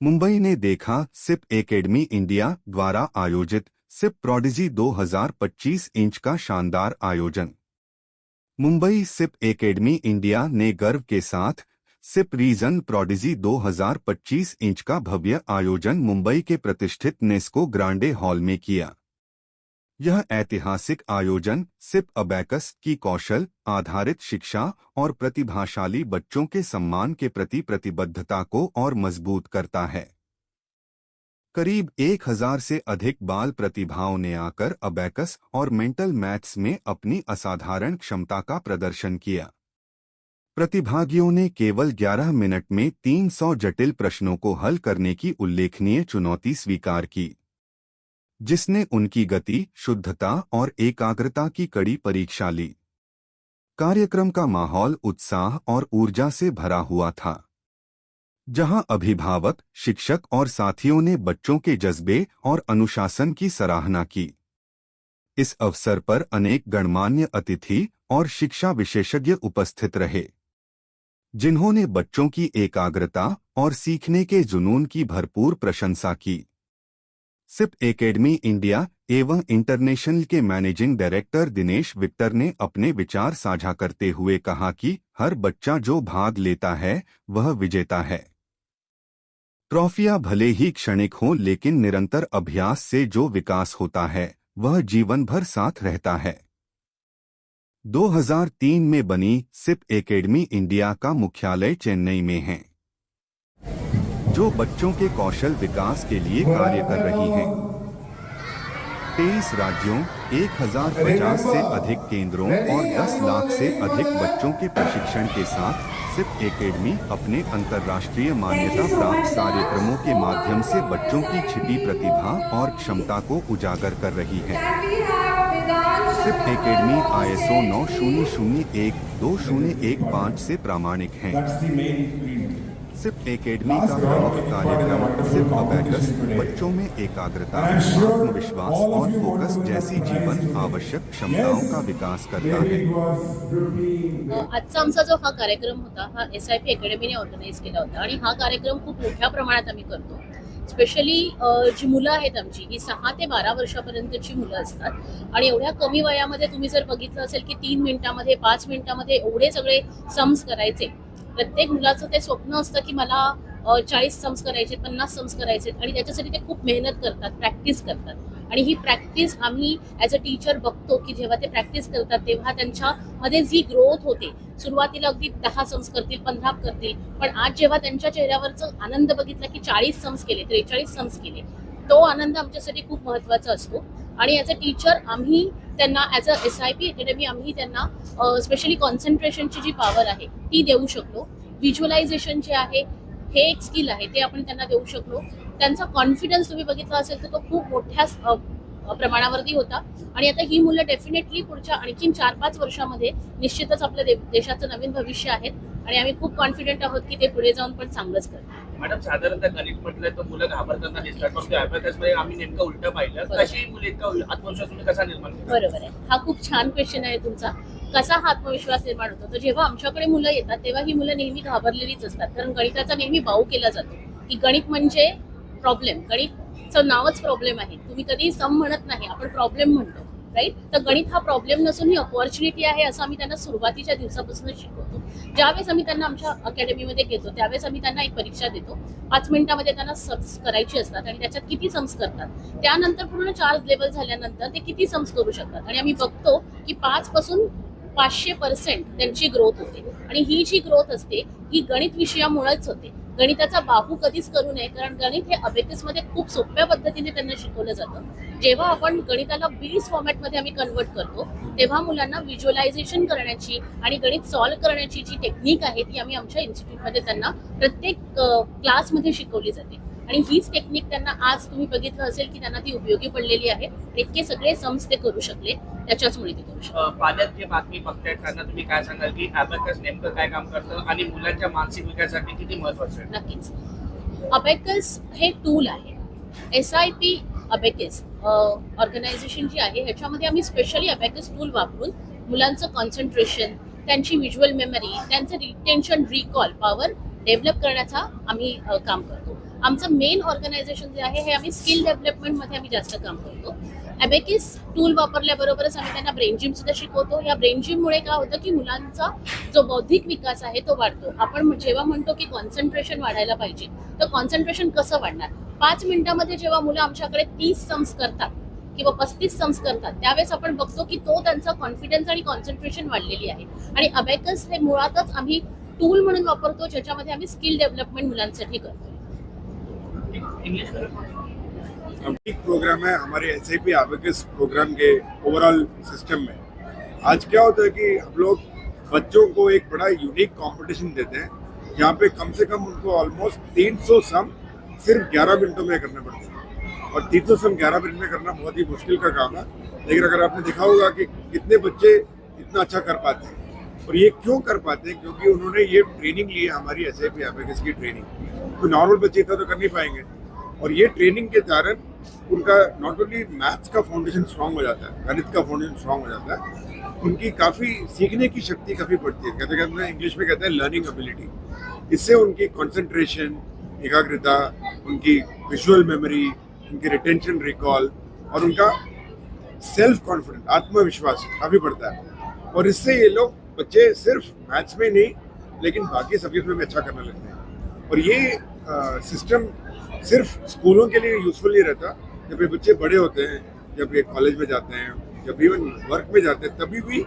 मुंबई ने देखा SIP academy India द्वारा आयोजित सिप प्रोडिजी 2025 इंच का शानदार आयोजन। मुंबई सिप एकेडमी इंडिया ने गर्व के साथ सिप रीजन प्रोडिजी 2025 इंच का भव्य आयोजन मुंबई के प्रतिष्ठित नेस्को ग्रांडे हॉल में किया। यह ऐतिहासिक आयोजन सिप अबैकस की कौशल आधारित शिक्षा और प्रतिभाशाली बच्चों के सम्मान के प्रति प्रतिबद्धता को और मजबूत करता है। करीब 1000 से अधिक बाल प्रतिभाओं ने आकर अबैकस और मेंटल मैथ्स में अपनी असाधारण क्षमता का प्रदर्शन किया। प्रतिभागियों ने केवल 11 मिनट में 300 जटिल प्रश्नों को हल करने की उल्लेखनीय चुनौती स्वीकार की, जिसने उनकी गति, शुद्धता और एकाग्रता की कड़ी परीक्षा ली। कार्यक्रम का माहौल उत्साह और ऊर्जा से भरा हुआ था, जहां अभिभावक, शिक्षक और साथियों ने बच्चों के जज्बे और अनुशासन की सराहना की। इस अवसर पर अनेक गणमान्य अतिथि और शिक्षा विशेषज्ञ उपस्थित रहे, जिन्होंने बच्चों की एकाग्रता और सीखने के जुनून की भरपूर प्रशंसा की। सिप एकेडमी इंडिया एवं इंटरनेशनल के मैनेजिंग डायरेक्टर दिनेश विक्टर ने अपने विचार साझा करते हुए कहा कि हर बच्चा जो भाग लेता है वह विजेता है। ट्रॉफियां भले ही क्षणिक हों, लेकिन निरंतर अभ्यास से जो विकास होता है वह जीवन भर साथ रहता है। 2003 में बनी सिप एकेडमी इंडिया का मुख्यालय चेन्नई में है, जो बच्चों के कौशल विकास के लिए कार्य कर रही है। 23 राज्यों, 1050 से अधिक केंद्रों और 10 लाख से अधिक बच्चों के प्रशिक्षण के साथ सिप एकेडमी अपने अंतर्राष्ट्रीय मान्यता प्राप्त कार्यक्रमों के माध्यम से बच्चों की छिपी प्रतिभा और क्षमता को उजागर कर रही है। सिप एकेडमी ISO 9001-2015 से प्रामाणिक है। सिप एकेडमी का प्रमुख कार्यक्रम सिप अबैकस बच्चों में एकाग्रता, आत्मविश्वास और फोकस जैसी जीवन आवश्यक क्षमताओं का विकास करता है। आजचा आमचा जो हा कार्यक्रम होता हा SIP अकॅडमीने ऑर्गनाईज केला होता आणि हा कार्यक्रम खूप मोठ्या प्रमाणात आम्ही करतो। स्पेशली जी मुलं आहेत आमची ही 6 ते 12 वर्षापर्यंतची मुलं असतात आणि एवढ्या कमी वयामध्ये तुम्ही जर बघितलं असेल की 3 मिनिटांमध्ये 5 मिनिटांमध्ये एवढे सगळे सम्स करायचे। प्रत्येक मुलाचं ते स्वप्न असतं की मला 40 सम्स करायचे, 50 सम्स करायचे आणि त्याच्यासाठी ते खूप मेहनत करतात, प्रॅक्टिस करतात। आणि ही प्रॅक्टिस आम्ही ॲज अ टीचर बघतो की जेव्हा ते प्रॅक्टिस करतात तेव्हा त्यांच्यामध्ये जी ग्रोथ होते, सुरुवातीला अगदी 10 सम्स करतील, 15 करतील, पण आज जेव्हा त्यांच्या चेहऱ्यावरचा आनंद बघितला की 40 सम्स केले, 43 सम्स केले, तो आनंद आमच्यासाठी खूप महत्त्वाचा असतो। आणि ॲज अ टीचर आम्ही त्यांना ॲज अ SIP अकॅडमी आम्ही त्यांना स्पेशली कॉन्सन्ट्रेशनची जी पॉवर आहे ती देऊ शकलो। व्हिज्युअलायझेशन जे आहे हे एक स्किल आहे, ते आपण त्यांना देऊ शकलो। त्यांचा कॉन्फिडन्स तुम्ही बघितला असेल तर तो खूप मोठ्या प्रमाणावरती होता आणि आता ही मुलं डेफिनेटली पुढच्या आणखीन 4-5 वर्षामध्ये निश्चितच आपल्या देशाचं नवीन भविष्य आहेत आणि आम्ही खूप कॉन्फिडंट आहोत की ते पुढे जाऊन पण चांगलंच करतील। मॅडम, साधारणतः गणित म्हटलं तर मुलं घाबरताना दिसतात, पण अभ्यासामध्ये आम्ही नेमकं उलटं पाहिलं, कशी मुलं इतका आत्मविश्वास तुम्ही कसा निर्माण केला? बरोबर आहे, हा खूप छान क्वेश्चन आहे तुमचा। कसा हा आत्मविश्वास निर्माण होतो? तर जेव्हा आमच्याकडे मुलं येतात तेव्हा ही मुलं नेहमी घाबरलेलीच असतात, कारण गणिताचा नेहमी बाऊ केला जातो की गणित म्हणजे प्रॉब्लेम, गणितचं नावच प्रॉब्लेम आहे। तुम्ही कधी सम म्हणत नाही, आपण प्रॉब्लेम म्हणतो, राईट? तर गणित हा प्रॉब्लेम नसून ही अपॉर्च्युनिटी आहे असं आम्ही त्यांना सुरुवातीच्या दिवसापासूनच शिकवतो। ज्यावेळेस आम्ही त्यांना आमच्या अकॅडमीमध्ये घेतो त्यावेळेस आम्ही त्यांना एक परीक्षा देतो, 5 मिनिटांमध्ये त्यांना सम्स करायची असतात आणि त्याच्यात किती सम्स करतात, त्यानंतर पूर्ण 4 लेवल झाल्यानंतर ते किती सम्स करू शकतात आणि आम्ही बघतो की 5 पासून 500% त्यांची ग्रोथ होते आणि ही जी ग्रोथ असते ही गणित विषयामुळेच होते। गणिताचा बाहू कधीच करू नये, कारण गणित हे अबेकसमध्ये खूप सोप्या पद्धतीने त्यांना शिकवलं जातं। जेव्हा आपण गणिताला बीज फॉर्मॅटमध्ये आम्ही कन्वर्ट करतो तेव्हा मुलांना व्हिज्युअलायझेशन करण्याची आणि गणित सॉल्व्ह करण्याची जी टेक्निक आहे ती आम्ही आमच्या इन्स्टिट्यूटमध्ये त्यांना प्रत्येक क्लासमध्ये शिकवली जाते आणि हीच टेक्निक त्यांना आज तुम्ही बघितलं असेल की त्यांना ती उपयोगी पडलेली आहे। इतके सगळे सम्स ते करू शकले, त्याच्याचमुळे ते करू शकले। पालक जे बातमी बघतायत त्यांना तुम्ही काय सांगाल की अबॅकस नेमकं काय काम करतं आणि मुलांच्या मानसिक विकासासाठी किती महत्त्वाचं आहे? नक्कीच, अबॅकस हे टूल आहे। SIP अबॅकस ऑर्गनायझेशन जी आहे ह्याच्यामध्ये आम्ही स्पेशली अबॅकस टूल वापरून मुलांचं कॉन्सन्ट्रेशन, त्यांची व्हिज्युअल मेमरी, त्यांचं रिटेन्शन, रिकॉल पॉवर डेव्हलप करण्याचा आम्ही काम करतो। आमचं मेन ऑर्गनायझेशन जे आहे हे आम्ही स्किल डेव्हलपमेंटमध्ये आम्ही जास्त काम करतो. अबेकिस टूल वापरल्याबरोबरच आम्ही त्यांना ब्रेन जिम सुद्धा शिकवतो. या ब्रेन जिममुळे काय होतं की मुलांचा जो बौद्धिक विकास आहे तो वाढतो. आपण जेव्हा म्हणतो की कॉन्सन्ट्रेशन वाढायला पाहिजे, तर कॉन्सन्ट्रेशन कसं वाढणार? 5 मिनिटामध्ये जेव्हा मुलं आमच्याकडे 30 सम्स करतात किंवा 35 सम्स करतात, त्यावेळेस आपण बघतो की तो त्यांचा कॉन्फिडन्स आणि कॉन्सन्ट्रेशन वाढलेली आहे. आणि अबेकस हे मुळातच आम्ही टूल म्हणून वापरतो, ज्याच्यामध्ये आम्ही स्किल डेव्हलपमेंट मुलांसाठी करतो. इंग्लिश एक प्रोग्राम है हमारे SIP अबेकस प्रोग्राम के ओवरऑल सिस्टम में। आज क्या होता है कि हम लोग बच्चों को एक बड़ा यूनिक कंपटीशन देते हैं, जहाँ पे कम से कम उनको ऑलमोस्ट 300 सम सिर्फ 11 मिनटों में करने पड़ते हैं। और 300 सम 11 मिनट में करना बहुत ही मुश्किल का काम है, लेकिन अगर आपने देखा होगा कि कितने बच्चे इतना अच्छा कर पाते हैं, और ये क्यों कर पाते हैं, क्योंकि उन्होंने ये ट्रेनिंग ली है हमारी SIP अबेकस की ट्रेनिंग। तो नॉर्मल बच्चे इतना तो कर नहीं पाएंगे, और ये ट्रेनिंग के कारण उनका नॉट ओनली मैथ्स का फाउंडेशन स्ट्रांग हो जाता है, गणित का फाउंडेशन स्ट्रांग हो जाता है, उनकी काफ़ी सीखने की शक्ति काफ़ी बढ़ती है। कहते हैं इंग्लिश में कहते हैं लर्निंग एबिलिटी। इससे उनकी कंसंट्रेशन, एकाग्रता, उनकी विजुअल मेमोरी, उनकी रिटेंशन रिकॉल और उनका सेल्फ कॉन्फिडेंस, आत्मविश्वास काफ़ी बढ़ता है। और इससे ये लोग बच्चे सिर्फ मैथ्स में नहीं लेकिन बाकी सब्जेक्ट में भी अच्छा करने लगते हैं। और ये सिस्टम सिर्फ स्कूलों के लिए यूजफुल नहीं रहता, जब ये बच्चे बड़े होते हैं, जब ये कॉलेज में जाते हैं, जब इवन वर्क में जाते हैं, तभी भी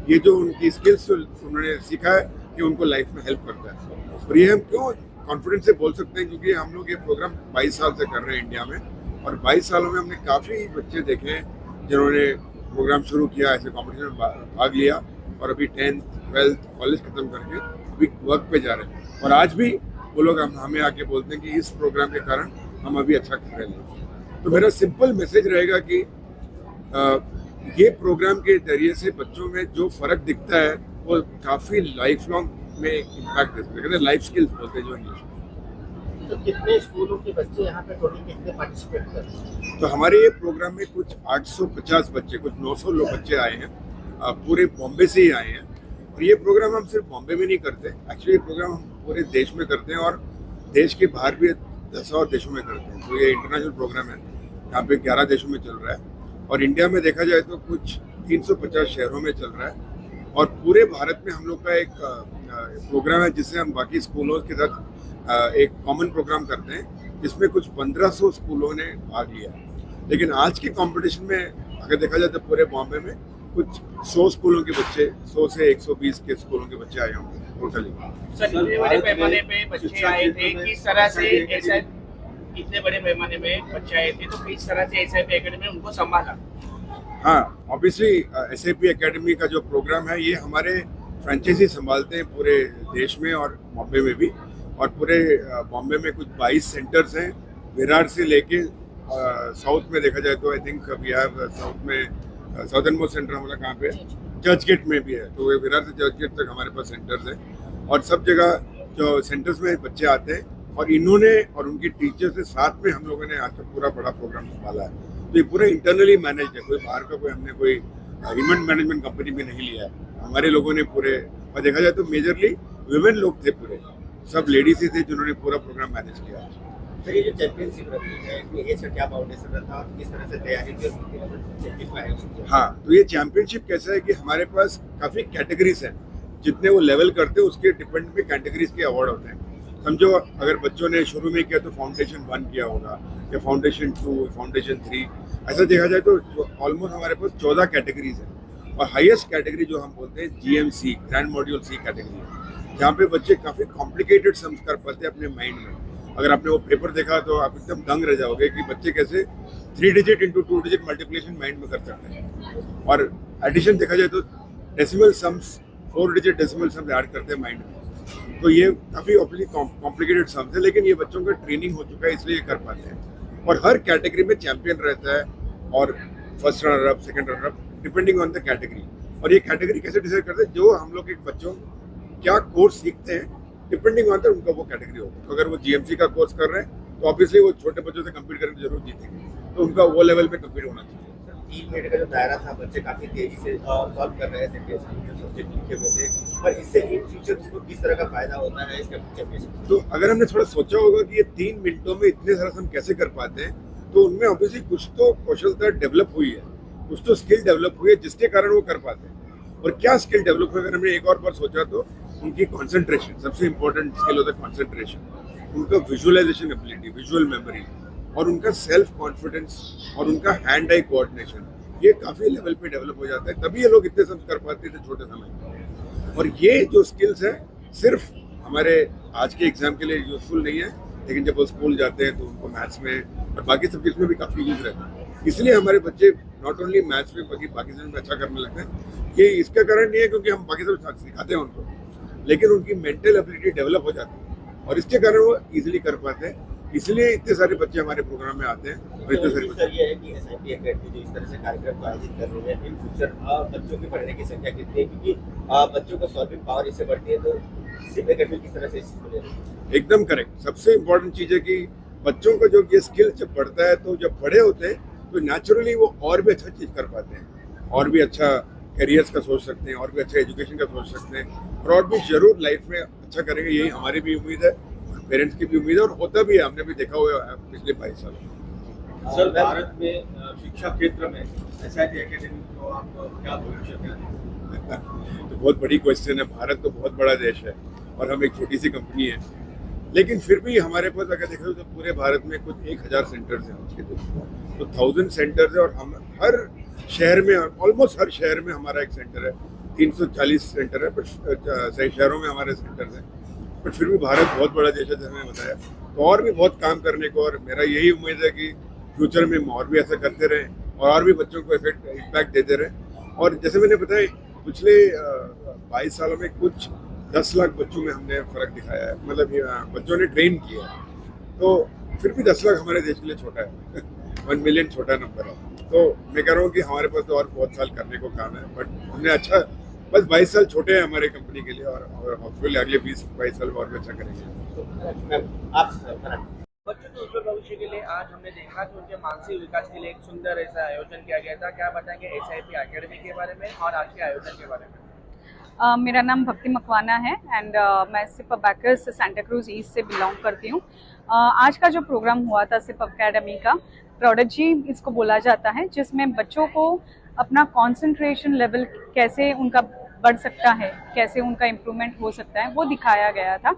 ये जो उनकी स्किल्स उन्होंने सीखा है कि उनको लाइफ में हेल्प करता है। और ये हम क्यों कॉन्फिडेंस से बोल सकते हैं, क्योंकि हम लोग ये प्रोग्राम 22 साल से कर रहे हैं इंडिया में, और 22 सालों में हमने काफ़ी बच्चे देखे हैं जिन्होंने प्रोग्राम शुरू किया, ऐसे कॉम्पिटिशन में भाग लिया, और अभी 10th 12th कॉलेज खत्म करके अभी वर्क पे जा रहे हैं। और आज भी वो लोग हमें आके बोलते हैं कि इस प्रोग्राम के कारण हम अभी अच्छा कर रहे हैं। तो मेरा सिंपल मैसेज रहेगा कि ये प्रोग्राम के जरिए से बच्चों में जो फ़र्क दिखता है वो काफ़ी लाइफ लॉन्ग में इम्पैक्ट देता है। लाइफ स्किल्स बोलते हैं जो इंग्लिश में। तो कितने स्कूलों के बच्चे यहाँ पे टोटल कितने पार्टिसिपेट कर रहे हैं? तो हमारे ये प्रोग्राम में कुछ 850 बच्चे, कुछ 900 लोग बच्चे आए हैं, पूरे बॉम्बे से ही आए हैं। और ये प्रोग्राम हम सिर्फ बॉम्बे में नहीं करते, एक्चुअली ये प्रोग्राम हम पूरे देश में करते हैं, और देश के बाहर भी 10 और देशों में करते हैं। तो ये इंटरनेशनल प्रोग्राम है, यहाँ पे 11 देशों में चल रहा है, और इंडिया में देखा जाए तो कुछ 350 शहरों में चल रहा है। और पूरे भारत में हम लोग का एक प्रोग्राम है जिससे हम बाकी स्कूलों के साथ एक कॉमन प्रोग्राम करते हैं, जिसमें कुछ 1500 स्कूलों ने भाग लिया। लेकिन आज के कंपटीशन में अगर देखा जाए तो पूरे बॉम्बे में कुछ 100 स्कूलों के बच्चे, 100 से 120 के स्कूलों के बच्चे आए होंगे टोटली। सर, इतने बड़े पैमाने पे बच्चे आए थे, किस तरह से ऐसा, इतने बड़े पैमाने में बच्चे आए थे तो किस तरह से SIP एकेडमी ने उनको संभाला? हाँ, ऑब्वियसली SIP एकेडमी का जो प्रोग्राम है ये हमारे फ्रेंचाइजी संभालते हैं पूरे देश में और बॉम्बे में भी। और पूरे बॉम्बे में कुछ 22 सेंटर्स हैं, विरार से लेके साउथ में देखा जाए तो I think we have south में साउदर्न मोस्ट सेंटर हमारा कहाँ पे चर्च गेट में भी है। तो ये विरार से चर्च गेट तक हमारे पास सेंटर्स हैं, और सब जगह जो सेंटर्स में बच्चे आते हैं, और इन्होंने और उनकी टीचर से साथ में हम लोगों ने आज तक पूरा बड़ा प्रोग्राम संभाला है। तो ये पूरा इंटरनली मैनेज है, कोई बाहर का हमने कोई इवेंट मैनेजमेंट कंपनी भी नहीं लिया है। हमारे लोगों ने पूरे, और देखा जाए तो मेजरली वुमेन लोग थे, पूरे सब लेडीज ही थे जिन्होंने पूरा प्रोग्राम मैनेज किया। सर, ये जो चैंपियनशिप रखी है इसमें ये सर क्या फाउंडेशन रखा, किस तरह से तैयारी की? हाँ, तो ये चैंपियनशिप कैसा है कि हमारे पास काफ़ी कैटेगरीज हैं, जितने वो लेवल करते हैं उसके डिपेंड पे कैटेगरीज के अवार्ड होते हैं। समझो अगर बच्चों ने शुरू में किया तो फाउंडेशन 1 किया होगा, या फाउंडेशन 2, फाउंडेशन 3, ऐसा देखा जाए तो ऑलमोस्ट हमारे पास 14 कैटेगरीज हैं। और हाईएस्ट कैटेगरी जो हम बोलते हैं GMC, grand module C category है, जहाँ पे बच्चे काफ़ी कॉम्प्लिकेटेड सम्स कर पाते हैं अपने माइंड में। अगर आपने वो पेपर देखा तो आप एकदम दंग रह जाओगे कि बच्चे कैसे 3 digit into 2 digit multiplication mind में कर सकते हैं। और एडिशन देखा जाए तो decimal sums, 4 digit decimal sums add करते हैं माइंड में। तो ये काफ़ी कॉम्प्लिकेटेड सम्स है, लेकिन ये बच्चों का ट्रेनिंग हो चुका है इसलिए ये कर पाते हैं। और हर कैटेगरी में चैंपियन रहता है, और first runner up, second runner up, depending on the category. और ये कैटेगरी कैसे डिसाइड करते हैं, जो हम लोग एक बच्चों क्या कोर्स सीखते हैं, डिपेंडिंग ऑन द उनका वो कैटेगरी होगा। तो अगर वो GMC का कोर्स कर रहे हैं तो ऑब्वियसली वो छोटे बच्चों से कम्पीट करके जरूर जीतेंगे, तो उनका वो लेवल पे कम्पीट होना चाहिए। 3 मिनट का जो दायरा था, बच्चे काफी तेजी से सॉल्व कर रहे थे, जो सब्जेक्ट लिखे हुए थे, पर इससे इन फ्यूचर उसको किस तरह का फायदा होता है इसके फ्यूचर में? तो अगर हमने थोड़ा सोचा होगा कि ये 3 मिनटों में इतने सारा हम कैसे कर पाते हैं, तो उनमें ऑब्वियसली कुछ तो कौशलता डेवलप हुई है, कुछ तो स्किल डेवलप हुई है जिसके कारण वो कर पाते हैं। और क्या स्किल डेवलप हुई, अगर हमने एक और बार सोचा तो उनकी कंसंट्रेशन, सबसे इंपॉर्टेंट स्किल होता है कंसंट्रेशन, उनका विजुअलाइजेशन एबिलिटी, विजुअल मेमोरी, और उनका सेल्फ कॉन्फिडेंस और उनका हैंड आई कोऑर्डिनेशन, ये काफी लेवल पे डेवलप हो जाता है, तभी ये लोग इतने सब कर पाते थे छोटे समय में। और ये जो स्किल्स है सिर्फ हमारे आज के एग्जाम के लिए यूजफुल नहीं है, लेकिन जब वो स्कूल जाते हैं तो उनको मैथ्स में और बाकी सब्जेक्ट्स में भी काफी यूज रहता है। इसलिए हमारे बच्चे नॉट ओनली मैथ्स में बाकी सब्जेक्ट में अच्छा करने लगते हैं। ये इसका कारण नहीं है क्योंकि हम बाकी सब सिखाते हैं उनको, लेकिन उनकी मेंटल एबिलिटी डेवलप हो जाती है और इसके कारण वो इजीली कर पाते हैं। इसलिए इतने सारे बच्चे हमारे प्रोग्राम में आते हैं। और इतने सारे सर, ये है कि एसआईपी एकेडमी जो इस तरह से कार्यक्रम को आयोजित कर रहे हैं, इन फ्यूचर बच्चों की पढ़ने की संख्या कितनी है? क्योंकि बच्चों को सॉल्विंग पावर इससे बढ़ती है, तो सिप एकेडमी किस तरह से इस चीज को ले रही है? एकदम करेक्ट। सबसे इम्पोर्टेंट चीज़ है कि बच्चों का जो ये स्किल जब बढ़ता है तो जब बड़े होते हैं तो नेचुरली वो और भी अच्छा चीज़ कर पाते हैं, और भी अच्छा करियर्स का सोच सकते हैं, और भी अच्छा एजुकेशन का सोच सकते हैं, और भी जरूर लाइफ में अच्छा करेंगे। यही हमारी भी उम्मीद है, पेरेंट्स की भी उम्मीद है, और होता भी है, हमने भी देखा हुआ है पिछले 22 सालों। सर, भारत में शिक्षा क्षेत्र में एसआईपी एकेडमी को आप क्या भविष्य में? तो बहुत बड़ी क्वेश्चन है। भारत तो बहुत बड़ा देश है और हम एक छोटी सी कंपनी है, लेकिन फिर भी हमारे पास अगर देखो तो पूरे भारत में कुछ 1000 सेंटर्स हैं आज के दिन, तो 1000 सेंटर्स है, और हम हर शहर में, ऑलमोस्ट हर शहर में हमारा एक सेंटर है। 340 सेंटर है, सही शहरों में हमारे सेंटर्स हैं, बट फिर भी भारत बहुत बड़ा देश है जैसे मैंने बताया, तो और भी बहुत काम करने को, और मेरा यही उम्मीद है कि फ्यूचर में हम और भी ऐसा करते रहें और भी बच्चों को इम्पैक्ट देते रहें। और जैसे मैंने बताया, पिछले 22 सालों में कुछ 10 लाख बच्चों में हमने फ़र्क दिखाया है, मतलब बच्चों ने ट्रेन किया है, तो फिर भी 10 लाख हमारे देश के लिए छोटा है। 1 मिलियन छोटा नंबर है, तो मैं कह रहा हूँ कि हमारे पास तो और बहुत साल करने को काम है, बट हमने अच्छा, बस 22 साल छोटे हैं हमारे कंपनी के लिए, और होपफुली अगले 20-22 साल में और भी अच्छा करेंगे। बच्चों के उज्जवल भविष्य के लिए आज हमने देखा कि उनके मानसिक विकास के लिए एक सुंदर ऐसा आयोजन किया गया था। क्या बताएंगे एसआईपी एकेडमी के बारे में और आज के आयोजन के बारे में? मेरा नाम भक्ति मकवाना है एंड मैं SIP Abacus Santacruz East से बिलोंग करती हूँ। आज का जो प्रोग्राम हुआ था सिप एकेडमी का, प्रोडिजी इसको बोला जाता है, जिसमें बच्चों को अपना कंसंट्रेशन लेवल कैसे उनका बढ़ सकता है, कैसे उनका इम्प्रूवमेंट हो सकता है, वो दिखाया गया था।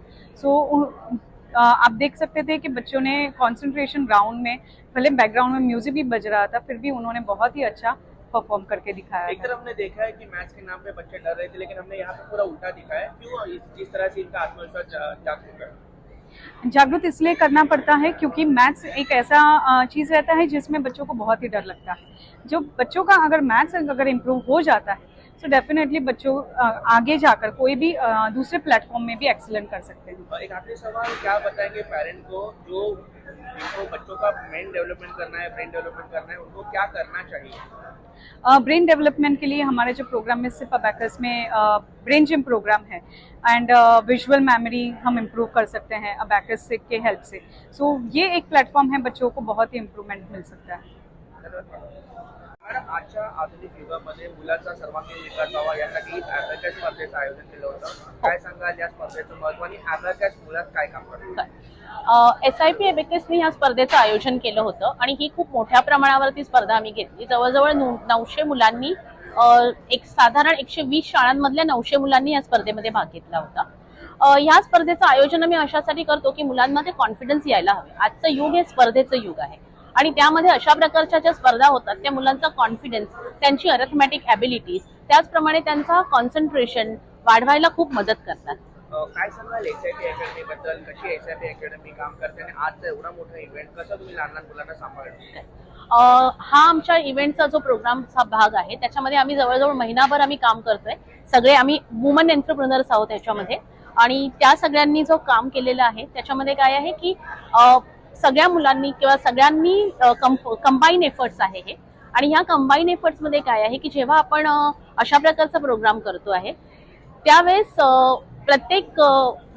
आप देख सकते थे कि बच्चों ने कंसंट्रेशन राउंड में, भले बैकग्राउंड में म्यूजिक भी बज रहा था, फिर भी उन्होंने बहुत ही अच्छा परफॉर्म करके दिखाया। एक तरफ हमने देखा है कि मैथ्स के नाम पे बच्चे डर रहे थे, लेकिन हमने यहाँ पे पूरा उल्टा दिखाया है। क्यों जिस तरह से इनका आत्मविश्वास जागरूक है? जागरूक इसलिए करना पड़ता है क्योंकि मैथ्स एक ऐसा चीज़ रहता है जिसमें बच्चों को बहुत ही डर लगता है। जो बच्चों का अगर मैथ्स अगर इम्प्रूव हो जाता है तो डेफिनेटली बच्चों आगे जाकर कोई भी दूसरे प्लेटफॉर्म में भी एक्सीलेंट कर सकते हैं। एक आखिरी सवाल, क्या बताएंगे पेरेंट को जो जिनको बच्चों का मेन डेवलपमेंट करना है, ब्रेन डेवलपमेंट करना है, उनको क्या करना चाहिए? ब्रेन डेवलपमेंट के लिए हमारे जो प्रोग्राम में सिप अबैकस में ब्रेन जिम प्रोग्राम है एंड विजुअल मेमोरी हम इम्प्रूव कर सकते हैं अबैकस के हेल्प से। सो ये एक प्लेटफॉर्म है, बच्चों को बहुत ही इम्प्रूवमेंट मिल सकता है। मॅडम, आजच्या आधुनिक युगामध्ये मुलांचा सर्वांगीण विकास व्हावा यासाठी अबॅकस स्पर्धेचं आयोजन केलं होतं। काय सांगाल या स्पर्धेचं महत्त्व आणि अबॅकस मुलात काय काम करतं? एसआयपी एबेकसने ह्या स्पर्धेचं आयोजन केलं होतं आणि ही खूप मोठ्या प्रमाणावरती स्पर्धा आम्ही घेतली। जवळजवळ 900 मुलांनी, एक साधारण 120 शाळांमधल्या 900 मुलांनी या स्पर्धेमध्ये भाग घेतला होता। ह्या स्पर्धेचं आयोजन आम्ही अशासाठी करतो की मुलांमध्ये कॉन्फिडन्स यायला हवे। आजचं युग हे स्पर्धेचं युग आहे आणि त्यामध्ये अशा प्रकारच्या ज्या स्पर्धा होतात त्या मुलांचा कॉन्फिडन्स, त्यांची अरिथमॅटिक ॲबिलिटीज, त्याचप्रमाणे त्यांचा कॉन्सन्ट्रेशन वाढवायला खूप मदत करतात। काय सांगाल एसआयपी अकॅडमी बद्दल? कशी एसआयपी अकॅडमी काम करते आणि आजचा एवढा मोठा इव्हेंट कसं तुम्ही लहान लहान मुलांना सांभाळता? हा आमच्या इव्हेंटचा जो प्रोग्रामचा भाग आहे त्याच्यामध्ये आम्ही जवळजवळ महिनाभर आम्ही काम करतोय। सगळे आम्ही वुमन एंटरप्रेन्योर्स आहोत त्याच्यामध्ये, आणि त्या सगळ्यांनी जो काम केलेलं आहे त्याच्यामध्ये काय आहे की सगळ्या मुलांनी किंवा सगळ्यांनी कंबाईन एफर्ट्स आहे हे, आणि ह्या कंबाईन एफर्ट्स मध्ये काय आहे की जेव्हा आपण अशा प्रकारचा प्रोग्राम करतो आहे त्यावेळेस प्रत्येक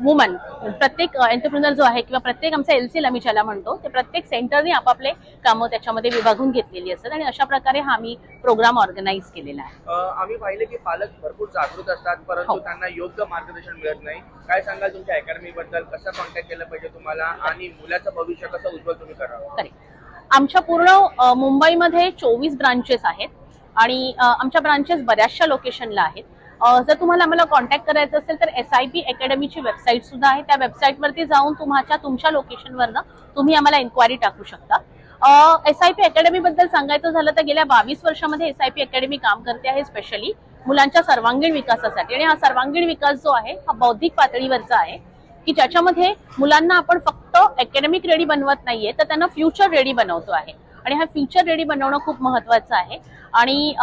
वुमन, प्रत्येक एंटरप्रिनर जो आहे किंवा प्रत्येक आमचा LCL आम्ही ज्याला म्हणतो, ते प्रत्येक सेंटरने आपापले कामं त्याच्यामध्ये विभागून घेतलेली असतात आणि अशा प्रकारे हा आम्ही प्रोग्राम ऑर्गनाईज केलेला आहे. आम्ही पाहिले की पालक भरपूर जागृत असतात, परंतु हो. त्यांना योग्य मार्गदर्शन मिळत नाही. काय सांगाल तुमच्या अकॅडमी बद्दल? कसं कॉन्टॅक्ट केलं पाहिजे तुम्हाला आणि मुलाचं भविष्य कसं उज्ज्वल तुम्ही करावं? करेक्ट. आमच्या पूर्ण मुंबईमध्ये 24 ब्रांचेस आहेत आणि आमच्या ब्रांचेस बऱ्याचशा लोकेशनला आहेत. जर तुम्हाला आम्हाला कॉन्टॅक्ट करायचं असेल तर SIP अकॅडमीची वेबसाईट सुद्धा आहे. त्या वेबसाईटवरती जाऊन तुमच्या लोकेशनवरनं तुम्ही आम्हाला इन्क्वायरी टाकू शकता. SIP अकॅडमी बद्दल सांगायचं झालं तर गेल्या 22 वर्षामध्ये SIP अकॅडमी काम करते आहे, स्पेशली मुलांच्या सर्वांगीण विकासासाठी. आणि हा सर्वांगीण विकास जो आहे हा बौद्धिक पातळीवरचा आहे, की ज्याच्यामध्ये मुलांना आपण फक्त अकॅडमिक रेडी बनवत नाहीये, तर त्यांना फ्युचर रेडी बनवतो आहे. आणि हा फ्युचर रेडी बनवणं खूप महत्त्वाचं आहे. आणि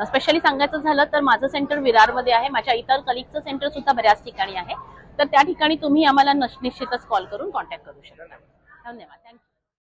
स्पेशली सांगायचं झालं तर माझं सेंटर विरारमध्ये आहे, माझ्या इतर कलिगचं सेंटर सुद्धा बऱ्याच ठिकाणी आहे. तर त्या ठिकाणी तुम्ही आम्हाला निश्चितच कॉल करून कॉन्टॅक्ट करू शकता. धन्यवाद. थँक्यू.